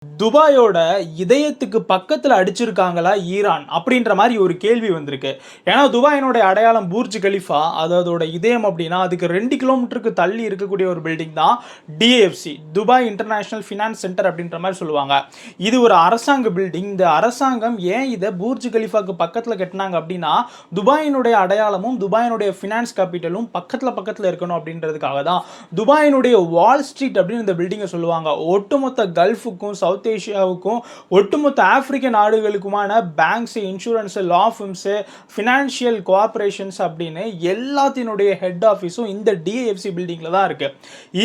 துபாயோட இதயத்துக்கு பக்கத்துல அடிச்சிருக்காங்களா ஈரான் அப்படின்ற மாதிரி ஒரு கேள்வி வந்திருக்கு. ஏன்னா துபாயினுடைய அடையாளம் பூர்ஜ் கலிஃபா, அது அதோட இதயம் அப்படின்னா அதுக்கு 2 கிலோமீட்டருக்கு தள்ளி இருக்கக்கூடிய ஒரு பில்டிங் தான் டிஏஎஃப்சி, துபாய் இன்டர்நேஷனல் ஃபினான்ஸ் சென்டர் அப்படின்ற மாதிரி சொல்லுவாங்க. இது ஒரு அரசாங்க பில்டிங். இந்த அரசாங்கம் ஏன் இதை பூர்ஜ் கலிஃபாக்கு பக்கத்துல கட்டினாங்க அப்படின்னா துபாயினுடைய அடையாளமும் துபாயினுடைய ஃபினான்ஸ் கேபிட்டலும் பக்கத்துல இருக்கணும் அப்படின்றதுக்காக தான். துபாயினுடைய வால் ஸ்ட்ரீட் அப்படின்னு இந்த பில்டிங்கை சொல்லுவாங்க. ஒட்டுமொத்த கல்ஃபுக்கும் சவுத் ஏஷியாவுக்கும் ஒட்டுமொத்த ஆப்பிரிக்க நாடுகளுக்குமான பேங்க்ஸ், இன்சூரன்ஸ், லா ஃபிர்ம்ஸ், ஃபினான்ஷியல் கோஆபரேஷன்ஸ் அப்படின்னு எல்லாத்தினுடைய ஹெட் ஆஃபீஸும் இந்த டிஏஎஃப்சி பில்டிங்கில் தான் இருக்கு.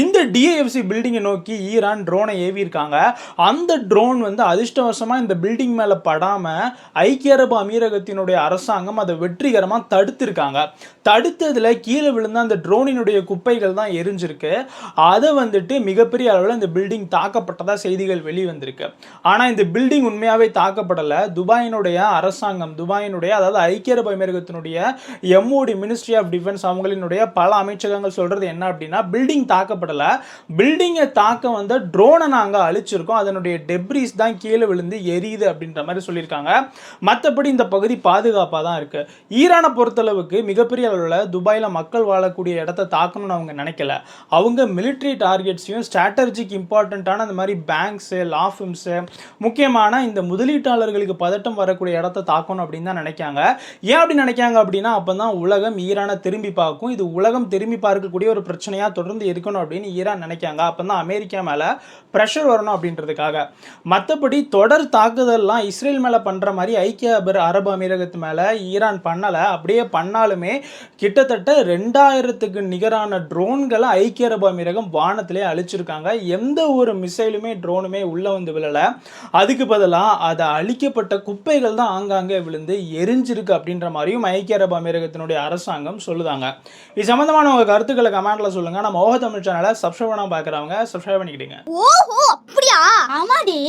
இந்த டிஏஎஃப்சி பில்டிங்கை நோக்கி ஈரான் ட்ரோனை ஏவி இருக்காங்க. அந்த ட்ரோன் அதிர்ஷ்டவசமாக இந்த பில்டிங் மேலே படாமல் ஐக்கிய அரபு அமீரகத்தினுடைய அரசாங்கம் அதை வெற்றிகரமாக தடுத்திருக்காங்க. தடுத்ததில் கீழே விழுந்த அந்த ட்ரோனினுடைய குப்பைகள் தான் எரிஞ்சிருக்கு. அதை மிகப்பெரிய அளவில் இந்த பில்டிங் தாக்கப்பட்டதாக செய்திகள் வெளிவந்திருக்கு. ஆனால் இந்த பில்டிங் உண்மையாகவே தாக்கப்படலை. துபாயினுடைய அரசாங்கம், அதாவது ஐக்கிய அரபு அமீரகத்தினுடைய எம்ஓடி, மினிஸ்ட்ரி ஆஃப் டிஃபென்ஸ், அவங்களினுடைய பல அமைச்சகங்கள் சொல்றது என்ன அப்படின்னா பில்டிங் தாக்கப்படலை, பில்டிங்கை தாக்க வந்த ட்ரோனை நாங்கள் அழிச்சிருக்கோம், அதனுடைய டெப்ரிஸ் தான் கீழே விழுந்து எரியுது அப்படின்ற மாதிரி சொல்லியிருக்காங்க. மற்றபடி இந்த பகுதி பாதுகாப்பாக தான் இருக்கு. ஈரானை பொறுத்தளவுக்கு மிகப்பெரிய அளவில் துபாயில் மக்கள் வாழக்கூடிய இடத்தை தாக்கணும்னு அவங்க நினைக்கல. அவங்க மிலிட்ரி டார்கெட்ஸையும் ஸ்ட்ராட்டஜிக் இம்பார்ட்டண்ட்டான அந்த மாதிரி பேங்க்ஸு, லா ஃபிர்ம்ஸு, முக்கியமான இந்த முதலீட்டாளர்களுக்கு பதட்டம் வரக்கூடிய இடத்த தாக்கணும் அப்படின்னு தான் நினைக்காங்க. ஏன் அப்படி நினைக்காங்க அப்படின்னா அப்போ தான் உலகம் ஈரானை திரும்பி பார்க்கும். இது உலகம் திரும்பி பார்க்கக்கூடிய ஒரு பிரச்சனையாக தொடர்ந்து இருக்கணும் அப்படின்னு ஈரான் நினைக்காங்க. அப்போ தான் அமெரிக்கா மேலே ப்ரெஷர் வரணும் அப்படின்றதுக்காக. மற்றபடி தொடர் தாக்குதல்லாம் இஸ்ரேல் மேலே பண்ணுற மாதிரி ஐக்கிய அரபு அமீரகத்து மேலே ஈரான் பண்ணலை. அப்படியே பண்ணாலுமே கிட்டத்தட்ட 2000க்கு நிகரான ட்ரோன்களை ஐக்கிய அரபு அமீரகம் வானத்திலே அழிச்சிருக்காங்க. எந்த ஒரு மிசைலுமே ட்ரோனுமே உள்ளே விழலை. அதுக்கு பதிலாக அதை அழிக்கப்பட்ட குப்பைகள் தான் ஆங்காங்கே விழுந்து எரிஞ்சிருக்கு அப்படின்ற மாதிரியும் ஐக்கிய அரபு அமீரகத்தினுடைய அரசாங்கம் சொல்லுதாங்க. இது சம்பந்தமான உங்கள் கருத்துக்களை கமெண்ட்ல சொல்லுங்க. நம்ம ஓஹோ தமிழ் சேனலை சப்ஸ்கிரைப் பண்ணாம பார்க்குறவங்க சப்ஸ்கிரைப் பண்ணிக்கிடுங்க. ஓஹோ அப்படியா? ஆமாடி.